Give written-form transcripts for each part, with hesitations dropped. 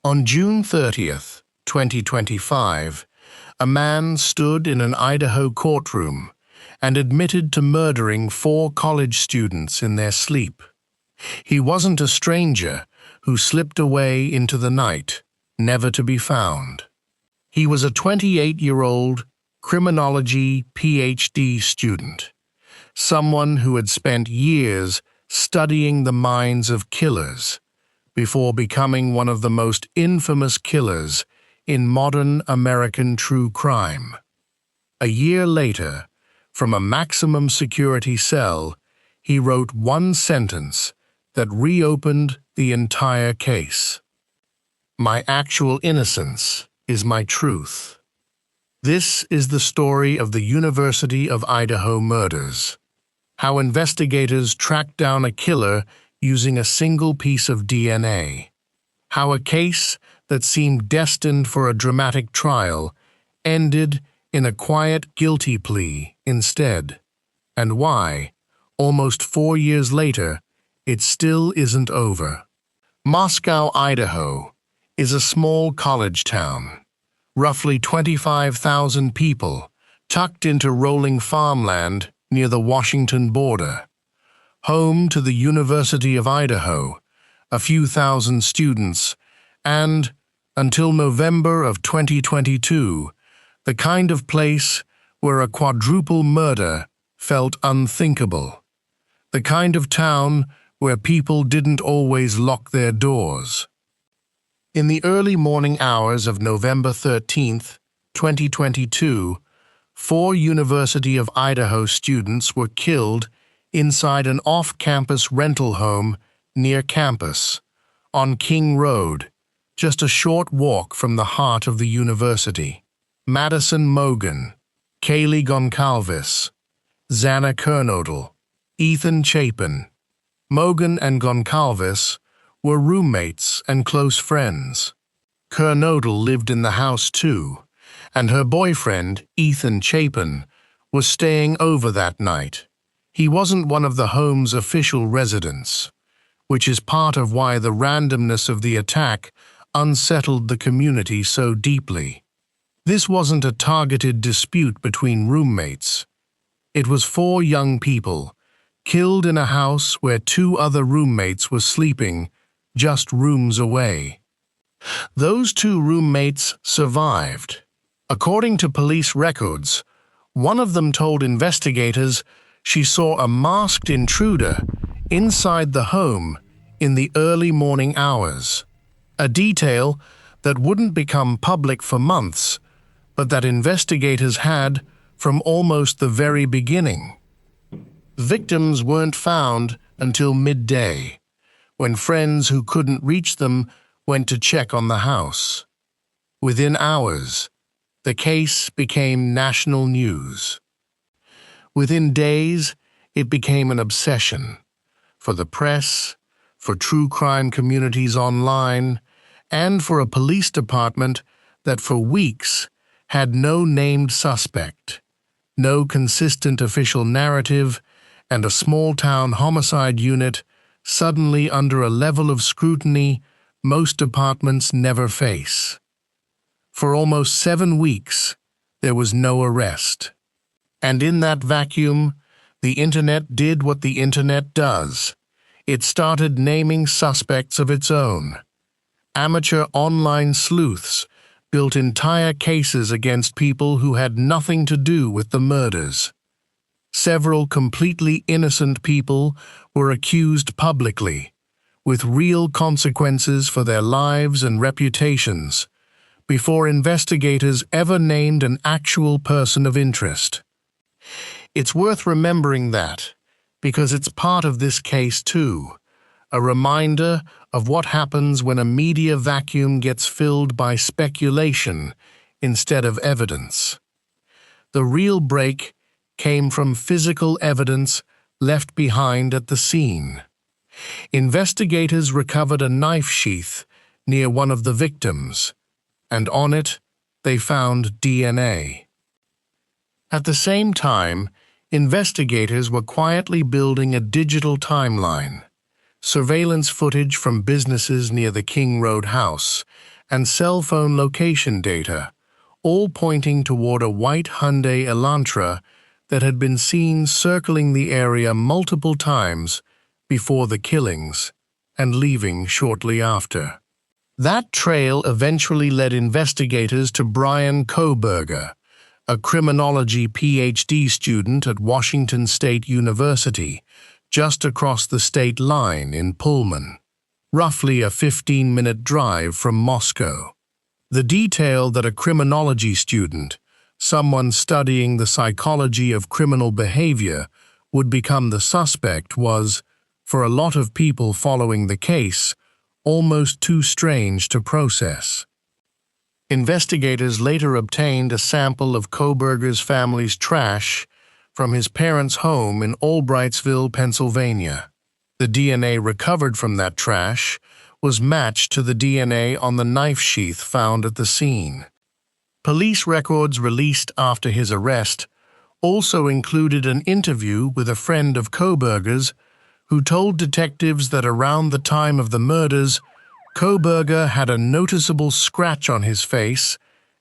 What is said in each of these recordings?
On June 30th, 2025, a man stood in an Idaho courtroom and admitted to murdering 4 college students in their sleep. He wasn't a stranger who slipped away into the night, never to be found. He was a 28-year-old criminology PhD student, someone who had spent years studying the minds of killers before becoming one of the most infamous killers in modern American true crime. A year later, from a maximum security cell, he wrote one sentence that reopened the entire case. "My actual innocence is my truth." This is the story of the University of Idaho murders. How investigators tracked down a killer using a single piece of DNA. How a case that seemed destined for a dramatic trial ended in a quiet guilty plea instead. And why, almost 4 years later, it still isn't over. Moscow, Idaho, is a small college town, roughly 25,000 people, tucked into rolling farmland near the Washington border. Home to the University of Idaho, a few thousand students, and, until November of 2022, the kind of place where a quadruple murder felt unthinkable. The kind of town where people didn't always lock their doors. In the early morning hours of November 13th, 2022, 4 University of Idaho students were killed inside an off-campus rental home near campus, on King Road, just a short walk from the heart of the university. Madison Mogen, Kaylee Goncalves, Xana Kernodle, Ethan Chapin. Mogen and Goncalves were roommates and close friends. Kernodle lived in the house too, and her boyfriend, Ethan Chapin, was staying over that night. He wasn't one of the home's official residents, which is part of why the randomness of the attack unsettled the community so deeply. This wasn't a targeted dispute between roommates. It was 4 young people, killed in a house where 2 other roommates were sleeping just rooms away. Those 2 roommates survived. According to police records, one of them told investigators she saw a masked intruder inside the home in the early morning hours, a detail that wouldn't become public for months, but that investigators had from almost the very beginning. Victims weren't found until midday, when friends who couldn't reach them went to check on the house. Within hours, the case became national news. Within days, it became an obsession for the press, for true crime communities online, and for a police department that for weeks had no named suspect, no consistent official narrative, and a small-town homicide unit suddenly under a level of scrutiny most departments never face. For almost 7 weeks, there was no arrest. And in that vacuum, the internet did what the internet does. It started naming suspects of its own. Amateur online sleuths built entire cases against people who had nothing to do with the murders. Several completely innocent people were accused publicly, with real consequences for their lives and reputations, before investigators ever named an actual person of interest. It's worth remembering that, because it's part of this case too, a reminder of what happens when a media vacuum gets filled by speculation instead of evidence. The real break came from physical evidence left behind at the scene. Investigators recovered a knife sheath near one of the victims, and on it they found DNA. At the same time, investigators were quietly building a digital timeline, surveillance footage from businesses near the King Road house, and cell phone location data, all pointing toward a white Hyundai Elantra that had been seen circling the area multiple times before the killings and leaving shortly after. That trail eventually led investigators to Bryan Kohberger, a criminology PhD student at Washington State University, just across the state line in Pullman, roughly a 15-minute drive from Moscow. The detail that a criminology student, someone studying the psychology of criminal behavior, would become the suspect was, for a lot of people following the case, almost too strange to process. Investigators later obtained a sample of Kohberger's family's trash from his parents' home in Albrightsville, Pennsylvania. The DNA recovered from that trash was matched to the DNA on the knife sheath found at the scene. Police records released after his arrest also included an interview with a friend of Kohberger's who told detectives that around the time of the murders, Kohberger had a noticeable scratch on his face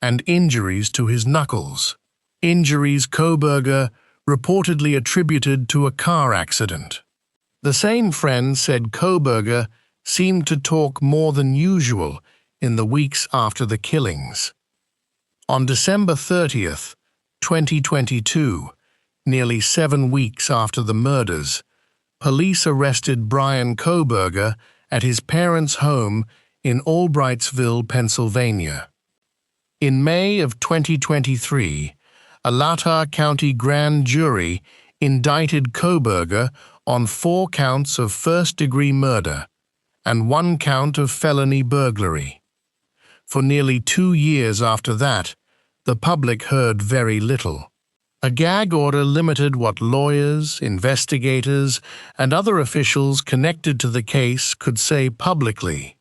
and injuries to his knuckles. Injuries Kohberger reportedly attributed to a car accident. The same friend said Kohberger seemed to talk more than usual in the weeks after the killings. On December 30th, 2022, nearly 7 weeks after the murders, police arrested Bryan Kohberger at his parents' home in Albrightsville, Pennsylvania. In May of 2023, a Latah County grand jury indicted Kohberger on 4 counts of first-degree murder and 1 count of felony burglary. For nearly 2 years after that, the public heard very little. A gag order limited what lawyers, investigators, and other officials connected to the case could say publicly,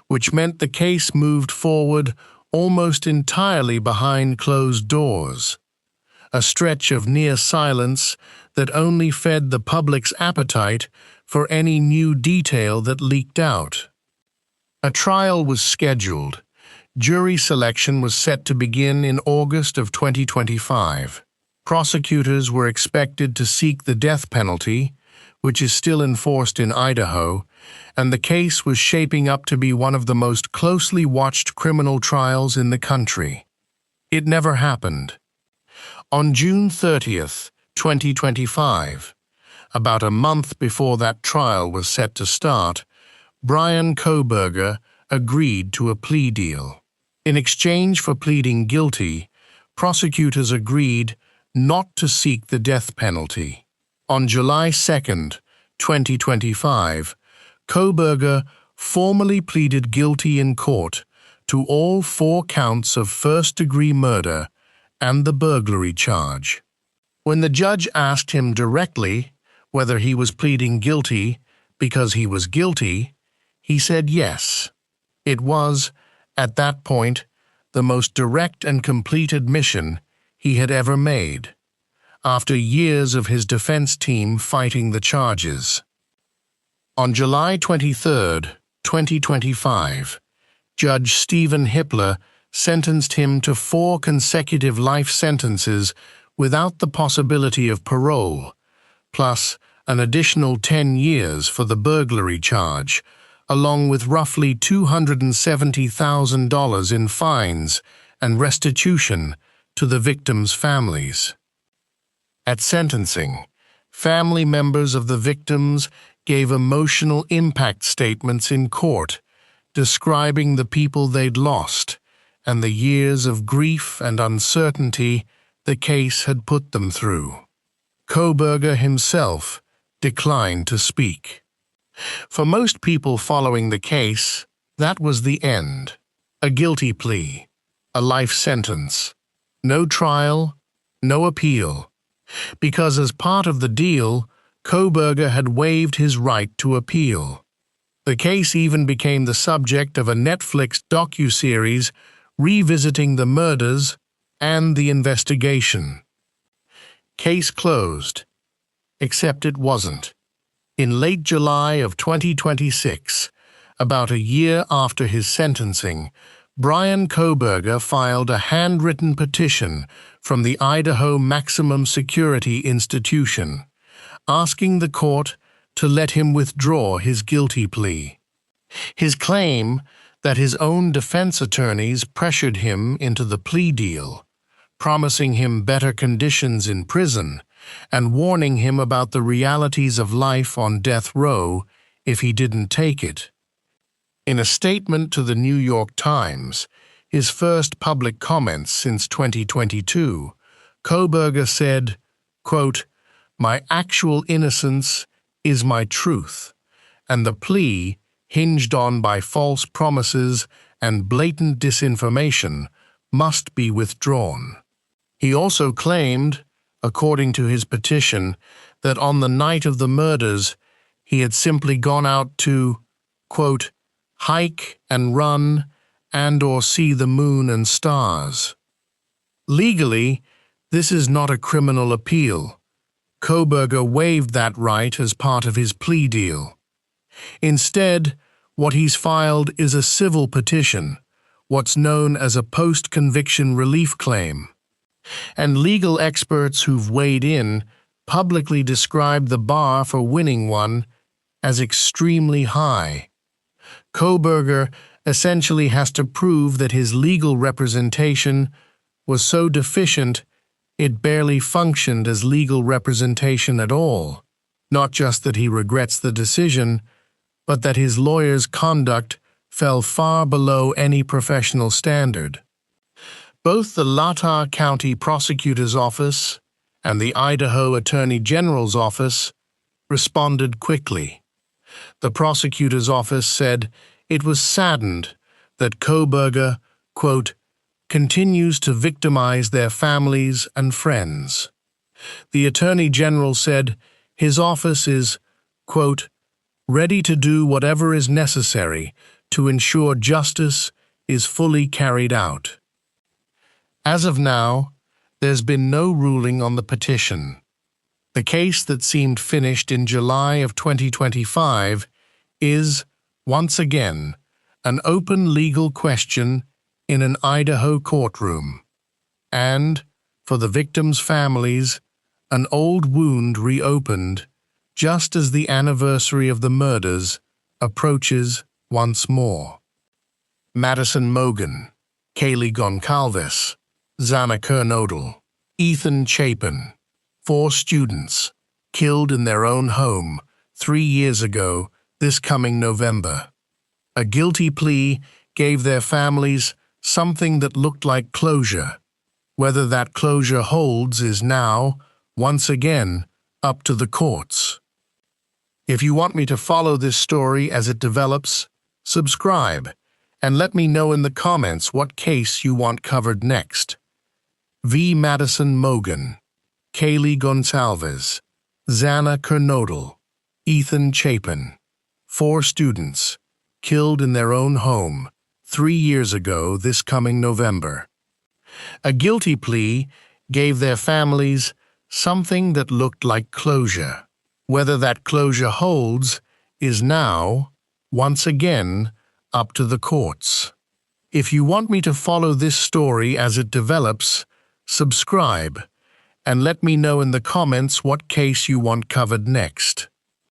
which meant the case moved forward almost entirely behind closed doors, a stretch of near silence that only fed the public's appetite for any new detail that leaked out. A trial was scheduled. Jury selection was set to begin in August of 2025. Prosecutors were expected to seek the death penalty, which is still enforced in Idaho, and the case was shaping up to be one of the most closely watched criminal trials in the country. It never happened. On June 30th, 2025, about a month before that trial was set to start, Bryan Kohberger agreed to a plea deal. In exchange for pleading guilty, prosecutors agreed not to seek the death penalty. On July 2nd, 2025, Kohberger formally pleaded guilty in court to all 4 counts of first-degree murder and the burglary charge. When the judge asked him directly whether he was pleading guilty because he was guilty, he said yes. It was, at that point, the most direct and complete admission he had ever made, after years of his defense team fighting the charges. On July 23, 2025, Judge Stephen Hippler sentenced him to 4 consecutive life sentences without the possibility of parole, plus an additional 10 years for the burglary charge, along with roughly $270,000 in fines and restitution to the victims' families. At sentencing, family members of the victims gave emotional impact statements in court, describing the people they'd lost and the years of grief and uncertainty the case had put them through. Kohberger himself declined to speak. For most people following the case, that was the end. A guilty plea, a life sentence. No trial, no appeal. Because as part of the deal, Kohberger had waived his right to appeal. The case even became the subject of a Netflix docuseries revisiting the murders and the investigation. Case closed. Except it wasn't. In late July of 2026, about a year after his sentencing, Bryan Kohberger filed a handwritten petition from the Idaho Maximum Security Institution, asking the court to let him withdraw his guilty plea. His claim that his own defense attorneys pressured him into the plea deal, promising him better conditions in prison and warning him about the realities of life on death row if he didn't take it. In a statement to the New York Times, his first public comments since 2022, Kohberger said, quote, "My actual innocence is my truth, and the plea, hinged on by false promises and blatant disinformation, must be withdrawn." He also claimed, according to his petition, that on the night of the murders, he had simply gone out to, quote, "hike and run and/or see the moon and stars." Legally, this is not a criminal appeal. Kohberger waived that right as part of his plea deal. Instead, what he's filed is a civil petition, what's known as a post-conviction relief claim. And legal experts who've weighed in publicly described the bar for winning one as extremely high. Kohberger essentially has to prove that his legal representation was so deficient it barely functioned as legal representation at all. Not just that he regrets the decision, but that his lawyer's conduct fell far below any professional standard. Both the Latah County Prosecutor's Office and the Idaho Attorney General's Office responded quickly. The prosecutor's office said it was saddened that Kohberger, quote, "continues to victimize their families and friends." The Attorney General said his office is, quote, "ready to do whatever is necessary to ensure justice is fully carried out." As of now, there's been no ruling on the petition. The case that seemed finished in July of 2025 is, once again, an open legal question in an Idaho courtroom, and, for the victims' families, an old wound reopened just as the anniversary of the murders approaches once more. Madison Mogen, Kaylee Goncalves, Xana Kernodle, Ethan Chapin, 4 students, killed in their own home 3 years ago this coming November. A guilty plea gave their families something that looked like closure. Whether that closure holds is now, once again, up to the courts. If you want me to follow this story as it develops, subscribe and let me know in the comments what case you want covered next. V. Madison Mogen, Kaylee Goncalves, Xana Kernodle, Ethan Chapin, 4 students, killed in their own home 3 years ago this coming November. A guilty plea gave their families something that looked like closure. Whether that closure holds is now, once again, up to the courts. If you want me to follow this story as it develops, subscribe and let me know in the comments what case you want covered next.